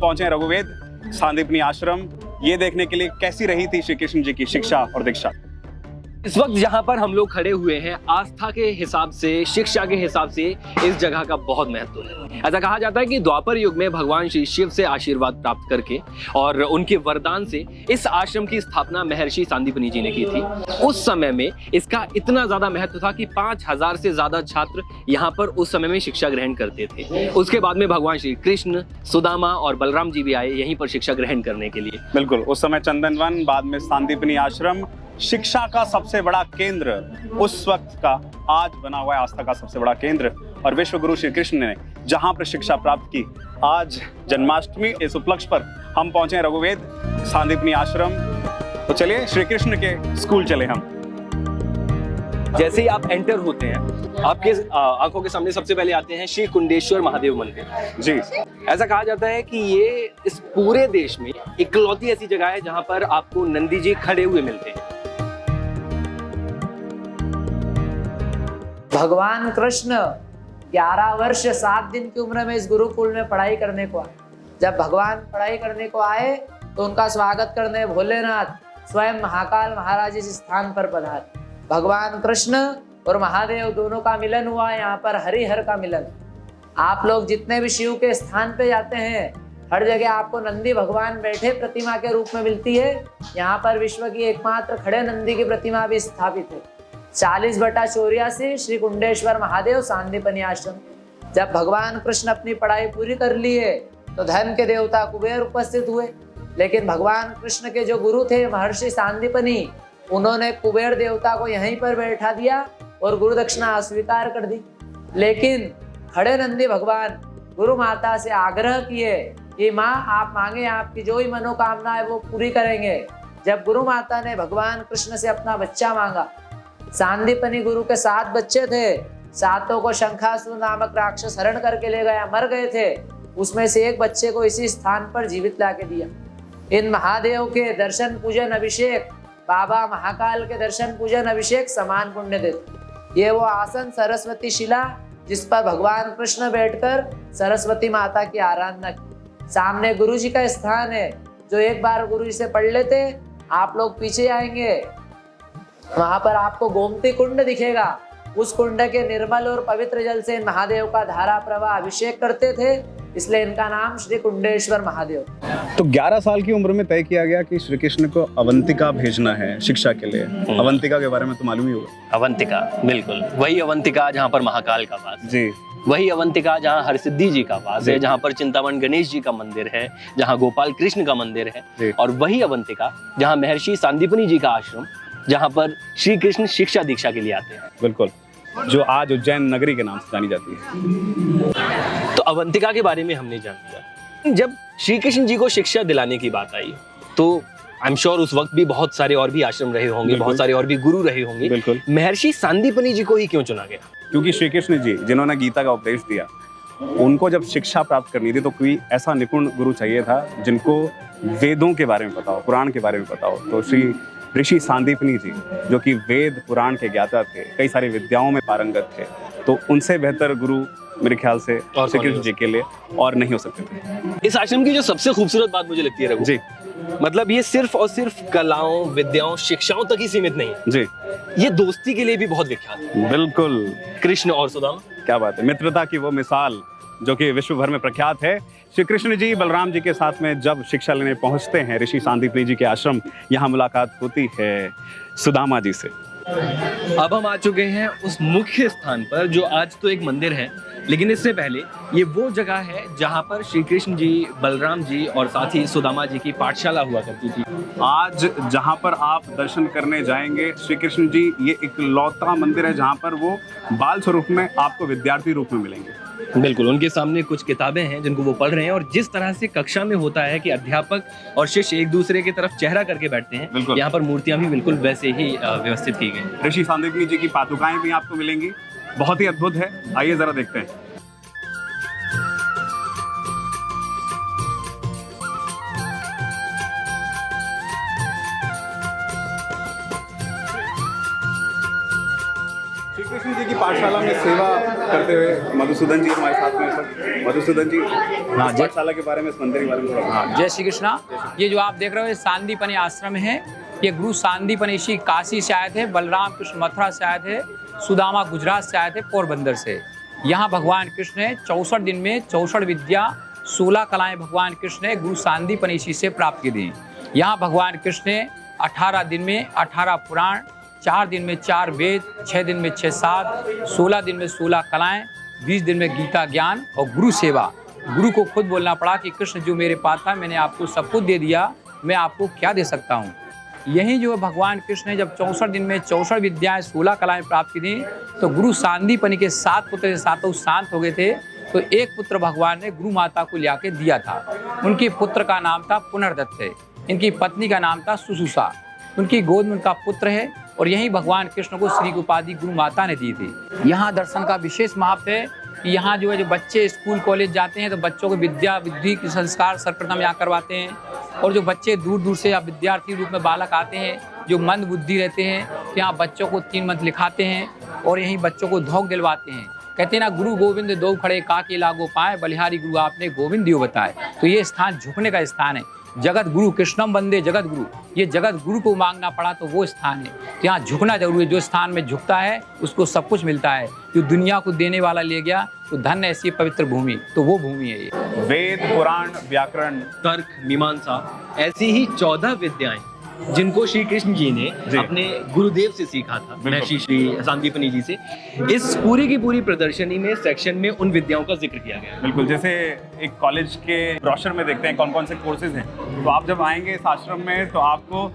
पहुंचे रघुवेद सांदीपनी आश्रम, ये देखने के लिए कैसी रही थी श्री कृष्ण जी की शिक्षा और दीक्षा। इस वक्त जहां पर हम लोग खड़े हुए हैं, आस्था के हिसाब से, शिक्षा के हिसाब से इस जगह का बहुत महत्व है। ऐसा कहा जाता है कि द्वापर युग में भगवान श्री शिव से आशीर्वाद प्राप्त करके और उनके वरदान से इस आश्रम की स्थापना महर्षि सांदीपनी जी ने की थी। उस समय में इसका इतना ज्यादा महत्व था कि 5000 से ज्यादा छात्र यहाँ पर उस समय में शिक्षा ग्रहण करते थे। उसके बाद में भगवान श्री कृष्ण, सुदामा और बलराम जी भी आए यहीं पर शिक्षा ग्रहण करने के लिए। बिल्कुल, उस समय चंदनवन, बाद में सांदीपनी आश्रम शिक्षा का सबसे बड़ा केंद्र, उस वक्त का आज बना हुआ है आस्था का सबसे बड़ा केंद्र। और विश्व गुरु श्री कृष्ण ने जहां पर शिक्षा प्राप्त की, आज जन्माष्टमी इस उपलक्ष्य पर हम पहुंचे रघुवेद सांदीपनी आश्रम। तो चलिए श्री कृष्ण के स्कूल चले हम। जैसे ही आप एंटर होते हैं, आपके आंखों के सामने सबसे पहले आते हैं श्री कुंडेश्वर महादेव मंदिर जी। ऐसा कहा जाता है कि ये इस पूरे देश में इकलौती ऐसी जगह है जहां पर आपको नंदी जी खड़े हुए मिलते हैं। भगवान कृष्ण 11 वर्ष 7 दिन की उम्र में इस गुरुकुल में पढ़ाई करने को आए। जब भगवान पढ़ाई करने को आए तो उनका स्वागत करने भोलेनाथ स्वयं महाकाल महाराज इस स्थान पर पधारे। भगवान कृष्ण और महादेव दोनों का मिलन हुआ, यहाँ पर हरिहर का मिलन। आप लोग जितने भी शिव के स्थान पे जाते हैं, हर जगह आपको नंदी भगवान बैठे प्रतिमा के रूप में मिलती है। यहाँ पर विश्व की एकमात्र खड़े नंदी की प्रतिमा भी स्थापित है। 40/84 श्री कुंडेश्वर महादेव सांदीपनी आश्रम। जब भगवान कृष्ण अपनी पढ़ाई पूरी कर लिए तो धन के देवता कुबेर उपस्थित हुए, लेकिन भगवान कृष्ण के जो गुरु थे महर्षि सांदीपनी, उन्होंने कुबेर देवता को यहीं पर बैठा दिया और गुरु दक्षिणा अस्वीकार कर दी। लेकिन खड़े नंदी भगवान गुरु माता से आग्रह किए कि माँ आप मांगे, आपकी जो ही मनोकामना है वो पूरी करेंगे। जब गुरु माता ने भगवान कृष्ण से अपना बच्चा मांगा, सांदीपनी गुरु के 7 बच्चे थे, 7 को शंखासुर नामक राक्षस हरण करके ले गया, मर गए थे। उसमें से एक बच्चे को इसी स्थान पर जीवित ला के दिया। इन महादेव के दर्शन पूजन अभिषेक, बाबा महाकाल के दर्शन पूजन अभिषेक समान पुण्य देते। ये वो आसन सरस्वती शिला जिस पर भगवान कृष्ण बैठकर सरस्वती माता की आराधना की। सामने गुरु जी का स्थान है, जो एक बार गुरु जी से पढ़ लेते, आप लोग पीछे आएंगे, वहां पर आपको गोमती कुंड दिखेगा। उस कुंड के निर्मल और पवित्र जल से महादेव का धारा प्रवाह अभिषेक करते थे, इसलिए इनका नाम श्री कुंडेश्वर महादेव। तो 11 साल की उम्र में तय किया गया कि श्री कृष्ण को अवंतिका भेजना है शिक्षा के लिए। अवंतिका के बारे में तो मालूम ही होगा। अवंतिका, बिल्कुल वही अवंतिका जहाँ पर महाकाल का वास जी, वही अवंतिका जहाँ हरसिद्धि जी का वास है, जहाँ पर चिंतामण गणेश जी का मंदिर है, जहाँ गोपाल कृष्ण का मंदिर है, और वही अवंतिका जहाँ महर्षि सांदीपनी जी का आश्रम, जहाँ पर श्री कृष्ण शिक्षा दीक्षा के लिए आते हैं। बिल्कुल, जो आज उज्जैन नगरी के नाम से जानी जाती है। तो अवंतिका के बारे में हमने जान लिया। जब श्री कृष्ण जी को शिक्षा दिलाने की बात आई तो आई एम श्योर उस वक्त भी बहुत सारे और भी आश्रम रहे होंगे, बहुत सारे और भी गुरु रहे होंगे। बिल्कुल। महर्षि सांदीपनी जी को ही क्यों चुना गया? क्योंकि श्री कृष्ण जी जिन्होंने गीता का उपदेश दिया, उनको जब शिक्षा प्राप्त करनी थी तो कोई ऐसा निपुण गुरु चाहिए था जिनको वेदों के बारे में पता हो, पुराण के बारे में पता हो। तो श्री ऋषि सांदीपनी जी, जो कि वेद पुराण के ज्ञाता थे, कई सारी विद्याओं में पारंगत थे, तो उनसे बेहतर गुरु मेरे ख्याल से श्री कृष्ण जी के लिए और नहीं हो सकते थे। इस आश्रम की जो सबसे खूबसूरत बात मुझे लगती है रघु जी, मतलब ये सिर्फ और सिर्फ कलाओं, विद्याओं, शिक्षाओं तक ही सीमित नहीं है जी, ये दोस्ती के लिए भी बहुत विख्यात है। बिल्कुल, कृष्ण और सुदामा, क्या बात है, मित्रता की वो मिसाल जो कि विश्व भर में प्रख्यात है। श्री कृष्ण जी बलराम जी के साथ में जब शिक्षा लेने पहुंचते हैं ऋषि सांदीपनी जी के आश्रम, यहाँ मुलाकात होती है सुदामा जी से। अब हम आ चुके हैं उस मुख्य स्थान पर जो आज तो एक मंदिर है, लेकिन इससे पहले ये वो जगह है जहाँ पर श्री कृष्ण जी, बलराम जी और साथ ही सुदामा जी की पाठशाला हुआ करती थी। आज जहाँ पर आप दर्शन करने जाएंगे श्री कृष्ण जी, ये इकलौता मंदिर है जहाँ पर वो बाल स्वरूप में आपको विद्यार्थी रूप में मिलेंगे। बिल्कुल, उनके सामने कुछ किताबें हैं जिनको वो पढ़ रहे हैं, और जिस तरह से कक्षा में होता है कि अध्यापक और शिष्य एक दूसरे की तरफ चेहरा करके बैठते हैं, यहाँ पर मूर्तियां भी बिल्कुल वैसे ही व्यवस्थित की गई। ऋषि सांदीपनी जी की पादुकाएं भी आपको मिलेंगी, बहुत ही अद्भुत है। आइए जरा देखते हैं। श्री कृष्ण जी की पाठशाला में सेवा करते हुए मधुसूदन जी हमारे साथ में सर। मधुसूदन जी, हाँ, इस पाठशाला के बारे में, इस मंदिर के बारे में थोड़ा हाँ, जय श्री कृष्णा। ये जो आप देख रहे हो ये सांदीपनि आश्रम है। ये गुरु सांदीपनि ऋषि काशी से आए थे, बलराम कृष्ण मथुरा से आए थे, सुदामा गुजरात से आए थे, पोरबंदर से। यहाँ भगवान कृष्ण ने 64 दिन में 64 विद्या 16 कलाएं भगवान कृष्ण ने गुरु सांदीपनि ऋषि से प्राप्त की थी। यहाँ भगवान कृष्ण ने 18 दिन में 18 पुराण, 4 दिन में 4 वेद, 6 दिन में 6 सात, 16 दिन में 16 कलाएं, 20 दिन में गीता ज्ञान और गुरु सेवा। गुरु को खुद बोलना पड़ा कि कृष्ण जो मेरे पास था मैंने आपको सब कुछ दे दिया, मैं आपको क्या दे सकता हूँ। यही जो भगवान कृष्ण ने जब 64 दिन में 64 विद्याएं 16 कलाएं प्राप्त की थी, तो गुरु सांदीपनि के 7 पुत्र सातों शांत हो गए थे। तो एक पुत्र भगवान ने गुरु माता को लिया के दिया था। उनके पुत्र का नाम था पुनर्दत्त है, इनकी पत्नी का नाम था सुसुसा। उनकी गोद में उनका पुत्र है और यही भगवान कृष्ण को श्री की उपाधि गुरु माता ने दी थी। यहाँ दर्शन का विशेष महत्व है कि यहाँ जो है जो बच्चे स्कूल कॉलेज जाते हैं तो बच्चों को विद्या बुद्धि के संस्कार सर्वप्रथम यहाँ करवाते हैं। और जो बच्चे दूर दूर से या विद्यार्थी रूप में बालक आते हैं जो मंद बुद्धि रहते हैं तो यहाँ बच्चों को 3 मंत्र लिखाते हैं और यहीं बच्चों को धौक दिलवाते हैं। कहते हैं ना, गुरु गोविंद दो खड़े काके लागो पाए, बलिहारी गुरु आपने गोविंद दियो बताए। तो ये स्थान झुकने का स्थान है। जगत गुरु कृष्णम वंदे जगत गुरु, ये जगत गुरु को मांगना पड़ा तो वो स्थान है। तो यहाँ झुकना जरूरी है। जो स्थान में झुकता है उसको सब कुछ मिलता है। जो दुनिया को देने वाला ले गया तो धन ऐसी पवित्र भूमि, तो वो भूमि है ये। वेद, पुराण, व्याकरण, तर्क, मीमांसा, ऐसी ही 14 विद्याएं जिनको श्री कृष्ण जी ने अपने गुरुदेव से सीखा था, महर्षि श्री सांदीपनि जी से। इस पूरी की पूरी प्रदर्शनी में सेक्शन में उन विद्याओं का जिक्र किया गया है। बिल्कुल, जैसे एक कॉलेज के ब्रोशर में देखते हैं कौन कौन से कोर्सेज हैं, तो आप जब आएंगे इस आश्रम में तो आपको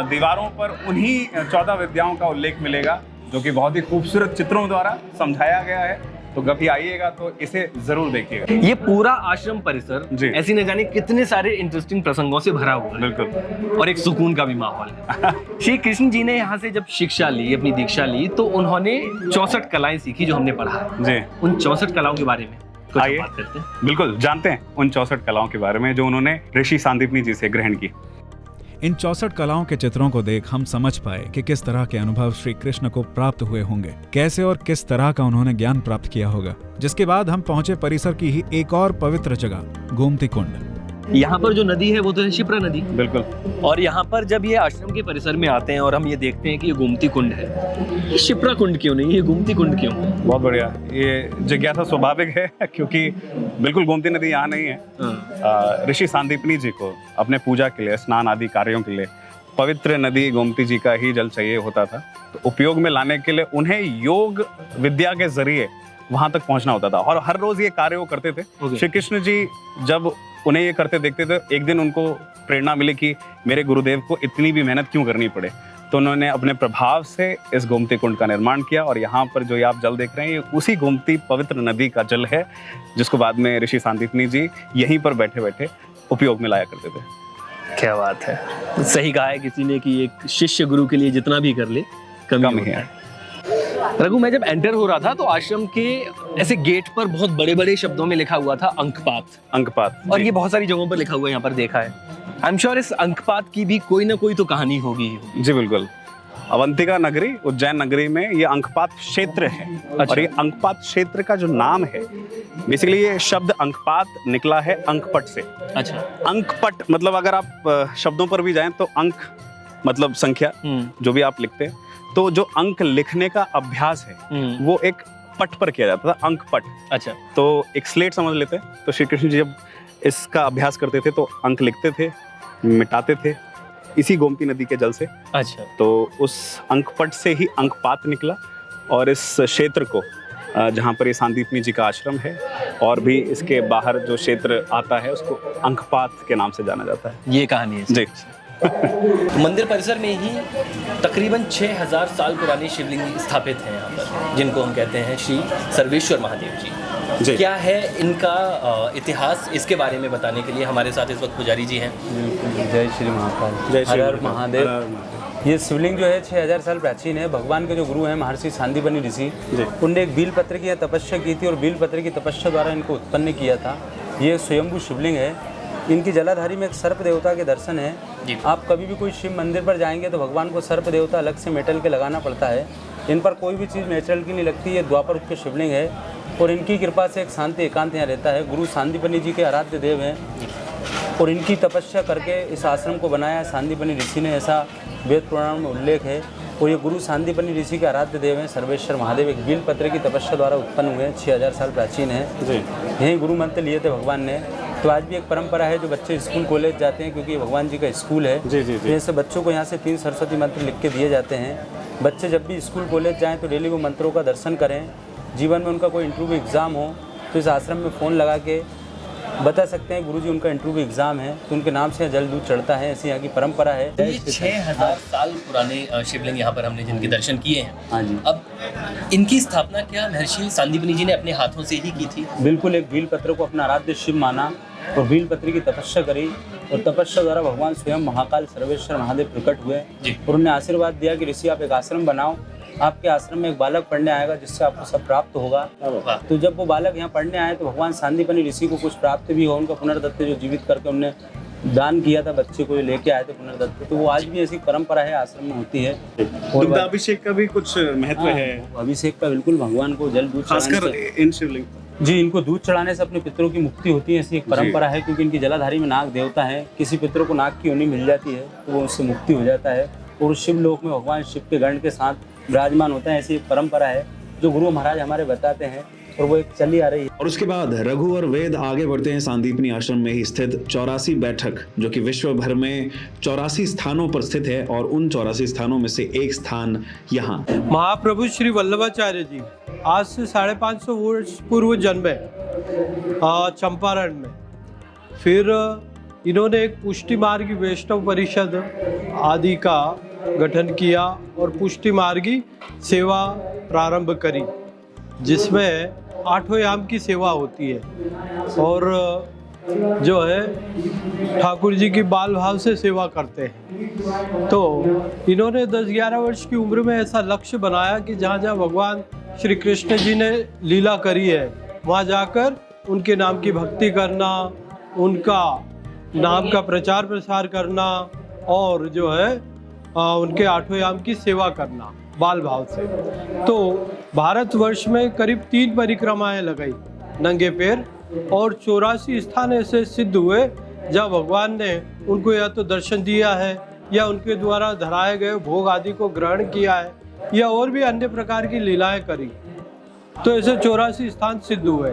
दीवारों पर उन्हीं 14 विद्याओं का उल्लेख मिलेगा, जो कि बहुत ही खूबसूरत चित्रों द्वारा समझाया गया है। तो कभी आइएगा तो इसे जरूर देखिएगा। ये पूरा आश्रम परिसर जी। ऐसी न जाने कितने सारे इंटरेस्टिंग प्रसंगों से भरा हुआ है। बिल्कुल। और एक सुकून का भी माहौल है। श्री कृष्ण जी ने यहाँ से जब शिक्षा ली, अपनी दीक्षा ली, तो उन्होंने 64 कलाएं सीखी जो हमने पढ़ा है। जी, उन 64 कलाओं के बारे में कुछ आइए बात करते हैं। बिल्कुल जानते हैं उन 64 कलाओं के बारे में जो उन्होंने ऋषि सांदीपनि जी से ग्रहण की। इन 64 कलाओं के चित्रों को देख हम समझ पाए कि किस तरह के अनुभव श्री कृष्ण को प्राप्त हुए होंगे, कैसे और किस तरह का उन्होंने ज्ञान प्राप्त किया होगा। जिसके बाद हम पहुंचे परिसर की ही एक और पवित्र जगह गोमती कुंड। यहाँ पर जो नदी है वो तो है शिप्रा नदी। बिल्कुल। और यहाँ पर जब ये आश्रम के परिसर में आते हैं और हम ये देखते हैं कि ये गोमती कुंड है, ये शिप्रा कुंड क्यों नहीं, ये गोमती कुंड क्यों? बहुत बढ़िया, ये जिज्ञासा स्वाभाविक है क्योंकि बिल्कुल गोमती नदी यहाँ नहीं है। ऋषि सांदीपनि जी को अपने पूजा के लिए, स्नान आदि कार्यों के लिए पवित्र नदी गोमती जी का ही जल चाहिए होता था। तो उपयोग में लाने के लिए उन्हें योग विद्या के जरिए वहां तक पहुंचना होता था और हर रोज ये कार्य वो करते थे। श्री कृष्ण जी जब उन्हें ये करते देखते थे, एक दिन उनको प्रेरणा मिली कि मेरे गुरुदेव को इतनी भी मेहनत क्यों करनी पड़े। तो उन्होंने अपने प्रभाव से इस गोमती कुंड का निर्माण किया और यहाँ पर जो ये आप जल देख रहे हैं ये उसी गोमती पवित्र नदी का जल है, जिसको बाद में ऋषि सांदीपनि जी यहीं पर बैठे बैठे उपयोग में लाया करते थे। क्या बात है, सही कहा है किसी ने कि एक शिष्य गुरु के लिए जितना भी कर ले कम ही है। रघु, मैं जब एंटर हो रहा था तो आश्रम के ऐसे गेट पर बहुत बड़े बड़े शब्दों में लिखा हुआ था अंकपात। और ये बहुत सारी जगहों पर लिखा हुआ है, यहाँ पर देखा है। आई एम श्योर इस अंकपात की भी कोई ना कोई तो कहानी होगी। जी बिल्कुल। अवंतिका नगरी, उज्जैन नगरी में ये अंकपात क्षेत्र है। अच्छा। और ये अंकपात क्षेत्र का जो नाम है, बेसिकली ये शब्द अंकपात निकला है अंकपट से। अच्छा। अंकपट मतलब अगर आप शब्दों पर भी जाएं तो अंक मतलब संख्या, जो भी आप लिखते हैं, तो जो अंक लिखने का अभ्यास है वो एक पट पर किया जाता था, अंकपट। अच्छा। तो एक स्लेट समझ लेते हैं। तो श्री कृष्ण जी जब इसका अभ्यास करते थे तो अंक लिखते थे, मिटाते थे इसी गोमती नदी के जल से। अच्छा। तो उस अंकपट से ही अंकपात निकला और इस क्षेत्र को जहाँ पर ये सांदीपनि जी का आश्रम है और भी इसके बाहर जो क्षेत्र आता है उसको अंकपात के नाम से जाना जाता है। ये कहानी है जी। मंदिर परिसर में ही तकरीबन 6000 साल पुरानी शिवलिंग स्थापित है यहाँ पर, जिनको हम कहते हैं श्री सर्वेश्वर महादेव जी। क्या है इनका इतिहास, इसके बारे में बताने के लिए हमारे साथ इस वक्त पुजारी जी हैं। जय श्री महाकाल, जय श्री महादेव। ये शिवलिंग जो है 6000 साल प्राचीन है। भगवान के जो गुरु हैं महर्षि सांदीपनि ऋषि, उनने एक बीलपत्र की तपस्या की थी और बीलपत्र की तपस्या द्वारा इनको उत्पन्न किया था। ये स्वयंभू शिवलिंग है। इनकी जलाधारी में एक सर्प देवता के दर्शन है। आप कभी भी कोई शिव मंदिर पर जाएंगे तो भगवान को सर्प देवता अलग से मेटल के लगाना पड़ता है। इन पर कोई भी चीज़ नेचुरल की नहीं लगती। ये द्वापर युग के शिवलिंग है और इनकी कृपा से एक शांति एकांत यहाँ रहता है। गुरु सांदीपनि जी के आराध्य देव हैं और इनकी तपस्या करके इस आश्रम को बनाया सांदीपनि ऋषि ने, ऐसा वेद पुराण में उल्लेख है। और ये गुरु सांदीपनि ऋषि के आराध्य देव हैं सर्वेश्वर महादेव। एक बील पत्र की तपस्या द्वारा उत्पन्न हुए हैं, 6000 साल प्राचीन है। यहीं गुरु मंत्र लिए थे भगवान ने। तो आज भी एक परंपरा है जो बच्चे स्कूल कॉलेज जाते हैं, क्योंकि भगवान जी का स्कूल है। जैसे बच्चों को यहाँ से 3 सरस्वती मंत्र लिख के दिए जाते हैं। बच्चे जब भी स्कूल कॉलेज जाएँ तो डेली वो मंत्रों का दर्शन करें। जीवन में उनका कोई इंटरव्यू एग्ज़ाम हो तो इस आश्रम में फ़ोन लगा के बता सकते हैं गुरुजी उनका इंटरव्यू एग्ज़ाम है, तो उनके नाम से जल दूध चढ़ता है। ऐसी यहाँ की परंपरा है। ये 6000 साल पुराने शिवलिंग यहाँ पर हमने जिनके दर्शन किए हैं। हाँ जी। अब इनकी स्थापना क्या महर्षि सांदीपनि जी ने अपने हाथों से ही की थी? बिल्कुल, एक भील पत्र को अपना आराध्य शिव माना और भील पत्र की तपस्या करी और तपस्या द्वारा भगवान स्वयं महाकाल सर्वेश्वर महादेव प्रकट हुए और उन्हें आशीर्वाद दिया कि ऋषि आप एक आश्रम बनाओ, आपके आश्रम में एक बालक पढ़ने आएगा जिससे आपको सब प्राप्त होगा। तो जब वो बालक यहाँ पढ़ने आए तो भगवान सांदीपनि ऋषि को कुछ प्राप्त भी हुआ। उनका पुनर्दत्त जो जीवित करके उन्होंने दान किया था बच्चे को, लेके आए थे पुनर्दत्त। तो वो आज भी ऐसी परंपरा है आश्रम में होती है। दुग्धाभिषेक का भी कुछ महत्व है। अभिषेक का बिल्कुल, भगवान को जल दूध खासकर इन शिवलिंग जी, इनको दूध चढ़ाने से अपने पितरों की मुक्ति होती है। ऐसी एक परंपरा है, क्योंकि इनकी जलाधारी में नाग देवता है। किसी पितर को नाग की योनि मिल जाती है तो वो उससे मुक्ति हो जाता है और शिव लोक में भगवान शिव के गण के साथ विराजमान होता है। ऐसी एक परंपरा है जो गुरु महाराज हमारे बताते हैं और वो एक चली आ रही है। और उसके बाद रघु और वेद आगे बढ़ते हैं सांदीपनि आश्रम में ही स्थित 84 बैठक, जो कि विश्व भर में 84 स्थानों पर स्थित है और उन 84 स्थानों में से एक स्थान यहाँ। महाप्रभु श्री वल्लभाचार्य जी आज से 550 वर्ष पूर्व जन्मे चंपारण में। फिर इन्होंने एक पुष्टि मार्गी वैष्णव परिषद आदि का गठन किया और पुष्टि मार्गी सेवा प्रारंभ करी, जिसमें 8 याम की सेवा होती है और जो है ठाकुर जी की बाल भाव से सेवा करते हैं। तो इन्होंने 10-11 वर्ष की उम्र में ऐसा लक्ष्य बनाया कि जहाँ जहाँ भगवान श्री कृष्ण जी ने लीला करी है वहाँ जाकर उनके नाम की भक्ति करना, उनका नाम का प्रचार प्रसार करना और जो है उनके 8 याम की सेवा करना बाल भाव से। तो भारतवर्ष में करीब 3 परिक्रमाएं लगाई नंगे पैर और 84 स्थान ऐसे सिद्ध हुए जहाँ भगवान ने उनको या तो दर्शन दिया है या उनके द्वारा धराए गए भोग आदि को ग्रहण किया है या और भी अन्य प्रकार की लीलाएं करी। तो ऐसे 84 स्थान सिद्ध हुए।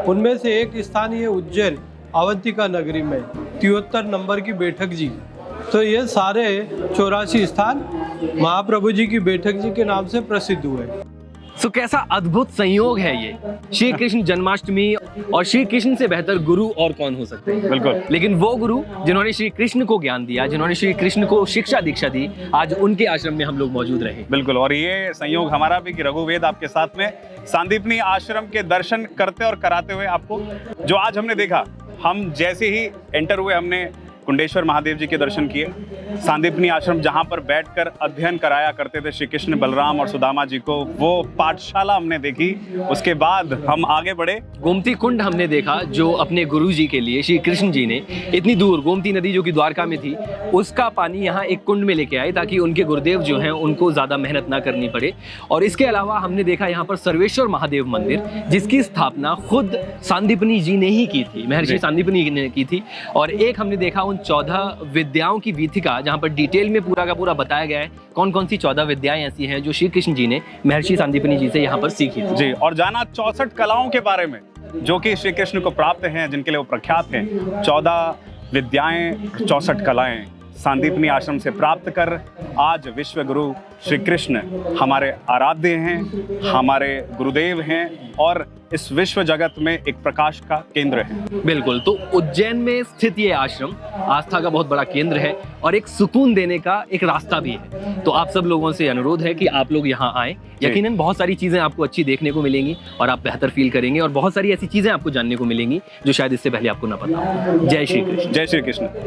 उनमें से एक स्थान ये उज्जैन अवंतिका नगरी में 73 नंबर की बैठक जी। तो ये सारे 84 स्थान महाप्रभु जी की बैठक जी के नाम से प्रसिद्ध हुए। सो कैसा अद्भुत संयोग है ये, श्री कृष्ण जन्माष्टमी और श्री कृष्ण से बेहतर गुरु और कौन हो सकते हैं। बिल्कुल। लेकिन वो गुरु जिन्होंने श्री कृष्ण को ज्ञान दिया, जिन्होंने श्री कृष्ण को शिक्षा दीक्षा दी, आज उनके आश्रम में हम लोग मौजूद रहे। बिल्कुल। और ये संयोग हमारा भी कि रघुवेद आपके साथ में सांदीपनि आश्रम के दर्शन करते और कराते हुए आपको जो आज हमने देखा, हम जैसे ही एंटर हुए हमने कुंडेश्वर महादेव जी के दर्शन किए। सांदीपनि आश्रम जहाँ पर बैठकर अध्ययन कराया करते थे श्री कृष्ण बलराम और सुदामा जी को, वो पाठशाला हमने देखी। उसके बाद हम आगे बढ़े, गोमती कुंड हमने देखा जो अपने गुरु जी के लिए श्री कृष्ण जी ने इतनी दूर गोमती नदी जो कि द्वारका में थी उसका पानी यहाँ एक कुंड में लेके आए ताकि उनके गुरुदेव जो हैं उनको ज़्यादा मेहनत ना करनी पड़े। और इसके अलावा हमने देखा यहाँ पर सर्वेश्वर महादेव मंदिर जिसकी स्थापना खुद सांदीपनि जी ने ही की थी, महर्षि सांदीपनि ने की थी। और एक हमने देखा उन 14 विद्याओं की वीथिका जहाँ पर डिटेल में पूरा का पूरा बताया गया है कौन कौन सी 14 विद्याएं ऐसी हैं जो श्री कृष्ण जी ने महर्षि सांदीपनि जी से यहाँ पर सीखी थी। जी, और जाना 64 कलाओं के बारे में जो कि श्री कृष्ण को प्राप्त हैं, जिनके लिए वो प्रख्यात हैं। 14 विद्याएं, 64 कलाएं सांदीपनि आश्रम से प्राप्त कर आज विश्व गुरु श्री कृष्ण हमारे आराध्य हैं, हमारे गुरुदेव हैं और इस विश्व जगत में एक प्रकाश का केंद्र है। बिल्कुल। तो उज्जैन में स्थित ये आश्रम आस्था का बहुत बड़ा केंद्र है और एक सुकून देने का एक रास्ता भी है। तो आप सब लोगों से अनुरोध है कि आप लोग यहाँ आएं। यकीनन बहुत सारी चीज़ें आपको अच्छी देखने को मिलेंगी और आप बेहतर फील करेंगे और बहुत सारी ऐसी चीज़ें आपको जानने को मिलेंगी जो शायद इससे पहले आपको ना पता हो। जय श्री कृष्ण। जय श्री कृष्ण।